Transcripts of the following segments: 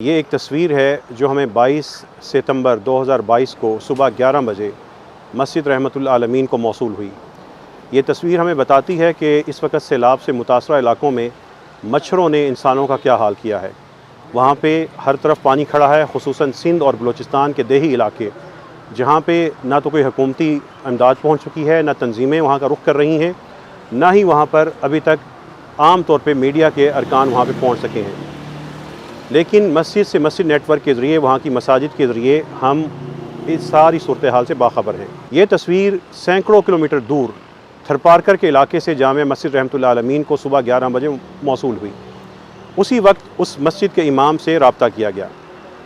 یہ ایک تصویر ہے جو ہمیں 22 ستمبر 2022 کو صبح 11 بجے مسجد رحمت العالمین کو موصول ہوئی۔ یہ تصویر ہمیں بتاتی ہے کہ اس وقت سیلاب سے متاثرہ علاقوں میں مچھروں نے انسانوں کا کیا حال کیا ہے۔ وہاں پہ ہر طرف پانی کھڑا ہے، خصوصاً سندھ اور بلوچستان کے دیہی علاقے، جہاں پہ نہ تو کوئی حکومتی امداد پہنچ چکی ہے، نہ تنظیمیں وہاں کا رخ کر رہی ہیں، نہ ہی وہاں پر ابھی تک عام طور پہ میڈیا کے ارکان وہاں پہ پہنچ سکے ہیں۔ لیکن مسجد سے مسجد نیٹ ورک کے ذریعے، وہاں کی مساجد کے ذریعے ہم اس ساری صورتحال سے باخبر ہیں۔ یہ تصویر سینکڑوں کلومیٹر دور تھرپارکر کے علاقے سے جامع مسجد رحمت العالمین کو صبح 11 بجے موصول ہوئی۔ اسی وقت اس مسجد کے امام سے رابطہ کیا گیا،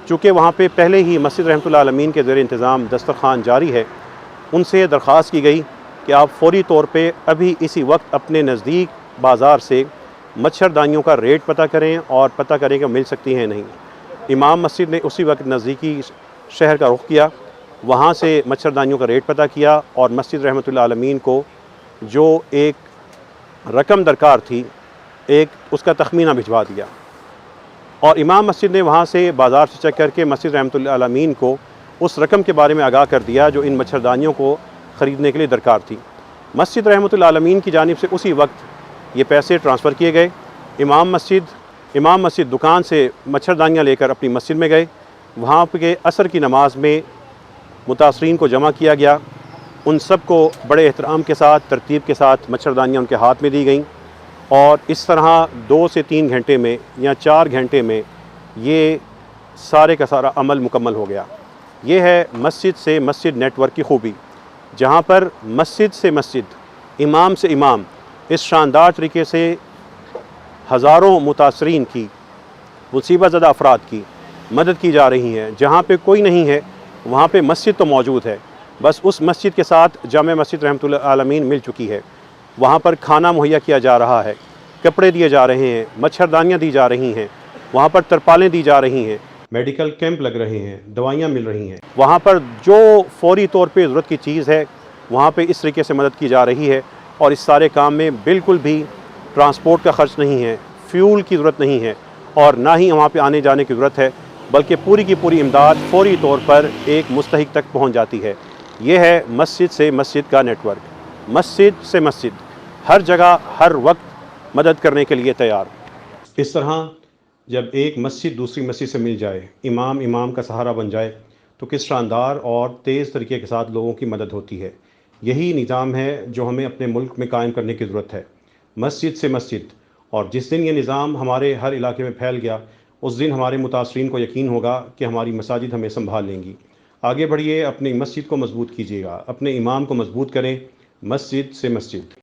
چونکہ وہاں پہ پہلے ہی مسجد رحمت العالمین کے زیر انتظام دسترخوان جاری ہے۔ ان سے درخواست کی گئی کہ آپ فوری طور پہ ابھی اسی وقت اپنے نزدیک بازار سے مچھردانیوں کا ریٹ پتہ کریں اور پتہ کریں کہ مل سکتی ہیں نہیں۔ امام مسجد نے اسی وقت نزدیکی شہر کا رخ کیا، وہاں سے مچھردانیوں کا ریٹ پتہ کیا اور مسجد رحمت العالمین کو جو ایک رقم درکار تھی، ایک اس کا تخمینہ بھجوا دیا، اور امام مسجد نے وہاں سے بازار سے چیک کر کے مسجد رحمت العالمین کو اس رقم کے بارے میں آگاہ کر دیا جو ان مچھردانیوں کو خریدنے کے لیے درکار تھی۔ مسجد رحمت العالمین کی جانب سے اسی وقت یہ پیسے ٹرانسفر کیے گئے۔ امام مسجد دکان سے مچھردانیاں لے کر اپنی مسجد میں گئے، وہاں پہ عصر کی نماز میں متاثرین کو جمع کیا گیا۔ ان سب کو بڑے احترام کے ساتھ، ترتیب کے ساتھ مچھردانیاں ان کے ہاتھ میں دی گئیں، اور اس طرح 2 سے 3 گھنٹے میں یا 4 گھنٹے میں یہ سارے کا سارا عمل مکمل ہو گیا۔ یہ ہے مسجد سے مسجد نیٹ ورک کی خوبی، جہاں پر مسجد سے مسجد، امام سے امام اس شاندار طریقے سے ہزاروں متاثرین کی، مصیبت زدہ افراد کی مدد کی جا رہی ہے۔ جہاں پہ کوئی نہیں ہے وہاں پہ مسجد تو موجود ہے، بس اس مسجد کے ساتھ جامع مسجد رحمت العالمین مل چکی ہے۔ وہاں پر کھانا مہیا کیا جا رہا ہے، کپڑے دیے جا رہے ہیں، مچھردانیاں دی جا رہی ہیں، وہاں پر ترپالیں دی جا رہی ہیں، میڈیکل کیمپ لگ رہے ہیں، دوائیاں مل رہی ہیں۔ وہاں پر جو فوری طور پہ ضرورت کی چیز ہے وہاں پہ اس طریقے سے مدد کی جا رہی ہے، اور اس سارے کام میں بالکل بھی ٹرانسپورٹ کا خرچ نہیں ہے، فیول کی ضرورت نہیں ہے، اور نہ ہی وہاں پہ آنے جانے کی ضرورت ہے، بلکہ پوری کی پوری امداد فوری طور پر ایک مستحق تک پہنچ جاتی ہے۔ یہ ہے مسجد سے مسجد کا نیٹ ورک۔ مسجد سے مسجد ہر جگہ ہر وقت مدد کرنے کے لیے تیار۔ اس طرح جب ایک مسجد دوسری مسجد سے مل جائے، امام کا سہارا بن جائے، تو کس شاندار اور تیز طریقے کے ساتھ لوگوں کی مدد ہوتی ہے۔ یہی نظام ہے جو ہمیں اپنے ملک میں قائم کرنے کی ضرورت ہے، مسجد سے مسجد۔ اور جس دن یہ نظام ہمارے ہر علاقے میں پھیل گیا، اس دن ہمارے متاثرین کو یقین ہوگا کہ ہماری مساجد ہمیں سنبھال لیں گی۔ آگے بڑھیے، اپنی مسجد کو مضبوط کیجیے گا، اپنے امام کو مضبوط کریں، مسجد سے مسجد۔